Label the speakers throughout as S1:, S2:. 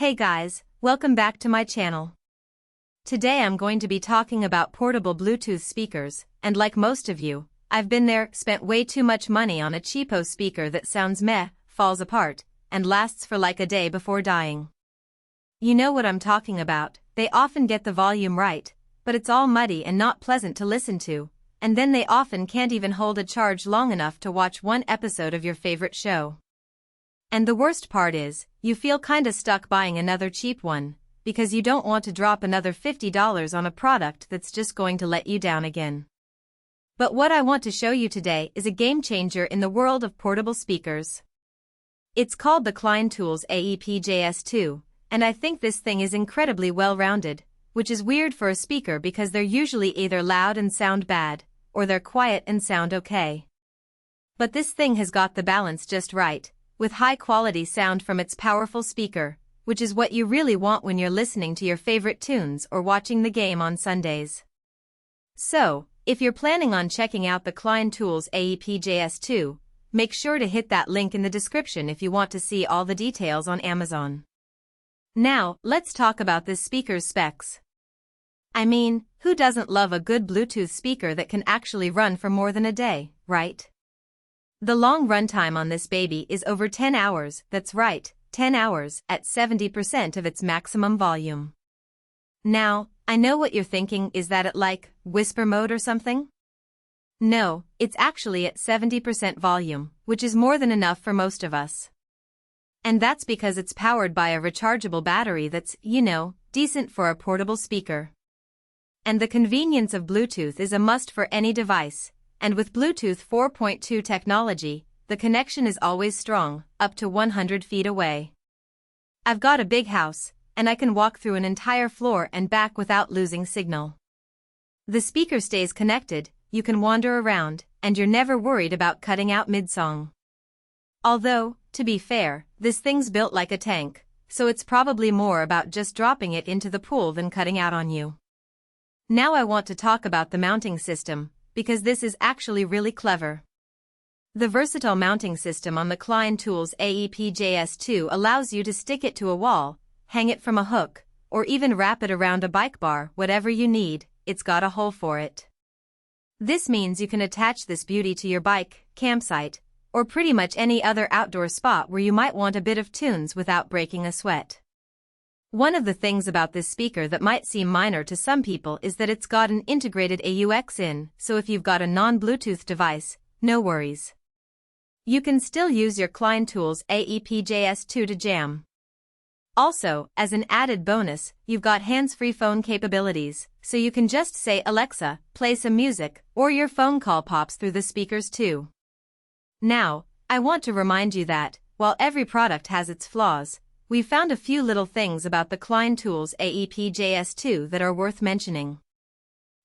S1: Hey guys, welcome back to my channel. Today I'm going to be talking about portable Bluetooth speakers, and like most of you, I've been there, spent way too much money on a cheapo speaker that sounds meh, falls apart, and lasts for like a day before dying. You know what I'm talking about. They often get the volume right, but it's all muddy and not pleasant to listen to, and then they often can't even hold a charge long enough to watch one episode of your favorite show. And the worst part is, you feel kinda stuck buying another cheap one, because you don't want to drop another $50 on a product that's just going to let you down again. But what I want to show you today is a game changer in the world of portable speakers. It's called the KLEIN Tools AEPJS2, and I think this thing is incredibly well-rounded, which is weird for a speaker because they're usually either loud and sound bad, or they're quiet and sound okay. But this thing has got the balance just right, with high-quality sound from its powerful speaker, which is what you really want when you're listening to your favorite tunes or watching the game on Sundays. So, if you're planning on checking out the KLEIN Tools AEPJS2, make sure to hit that link in the description if you want to see all the details on Amazon. Now, let's talk about this speaker's specs. I mean, who doesn't love a good Bluetooth speaker that can actually run for more than a day, right? The long runtime on this baby is over 10 hours, that's right, 10 hours, at 70% of its maximum volume. Now, I know what you're thinking, is that at like, whisper mode or something? No, it's actually at 70% volume, which is more than enough for most of us. And that's because it's powered by a rechargeable battery that's, decent for a portable speaker. And the convenience of Bluetooth is a must for any device. And with Bluetooth 4.2 technology, the connection is always strong, up to 100 feet away. I've got a big house, and I can walk through an entire floor and back without losing signal. The speaker stays connected, you can wander around, and you're never worried about cutting out mid-song. Although, to be fair, this thing's built like a tank, so it's probably more about just dropping it into the pool than cutting out on you. Now I want to talk about the mounting system, because this is actually really clever. The versatile mounting system on the KLEIN Tools AEPJS2 allows you to stick it to a wall, hang it from a hook, or even wrap it around a bike bar, whatever you need, it's got a hole for it. This means you can attach this beauty to your bike, campsite, or pretty much any other outdoor spot where you might want a bit of tunes without breaking a sweat. One of the things about this speaker that might seem minor to some people is that it's got an integrated AUX in, so if you've got a non-Bluetooth device, no worries. You can still use your KLEIN Tools AEPJS2 to jam. Also, as an added bonus, you've got hands-free phone capabilities, so you can just say, "Alexa, play some music," or your phone call pops through the speakers too. Now, I want to remind you that, while every product has its flaws, we found a few little things about the KLEIN Tools AEPJS2 that are worth mentioning.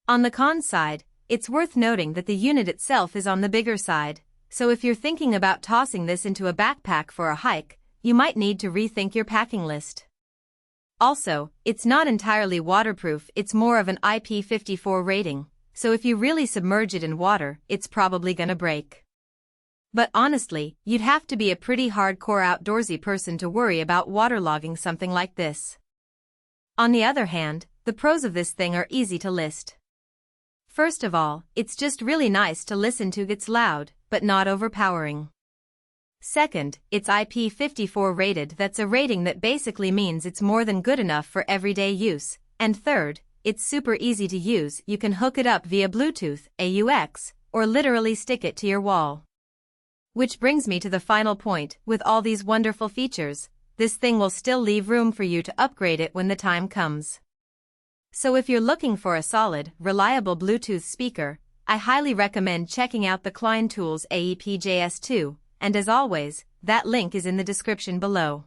S1: On the cons side, it's worth noting that the unit itself is on the bigger side, so if you're thinking about tossing this into a backpack for a hike, you might need to rethink your packing list. Also, it's not entirely waterproof, it's more of an IP54 rating, so if you really submerge it in water, it's probably gonna break. But honestly, you'd have to be a pretty hardcore outdoorsy person to worry about waterlogging something like this. On the other hand, the pros of this thing are easy to list. First of all, it's just really nice to listen to. It's loud, but not overpowering. Second, it's IP54 rated. That's a rating that basically means it's more than good enough for everyday use. And third, it's super easy to use. You can hook it up via Bluetooth, AUX, or literally stick it to your wall. Which brings me to the final point, with all these wonderful features, this thing will still leave room for you to upgrade it when the time comes. So if you're looking for a solid, reliable Bluetooth speaker, I highly recommend checking out the KLEIN Tools AEPJS2, and as always, that link is in the description below.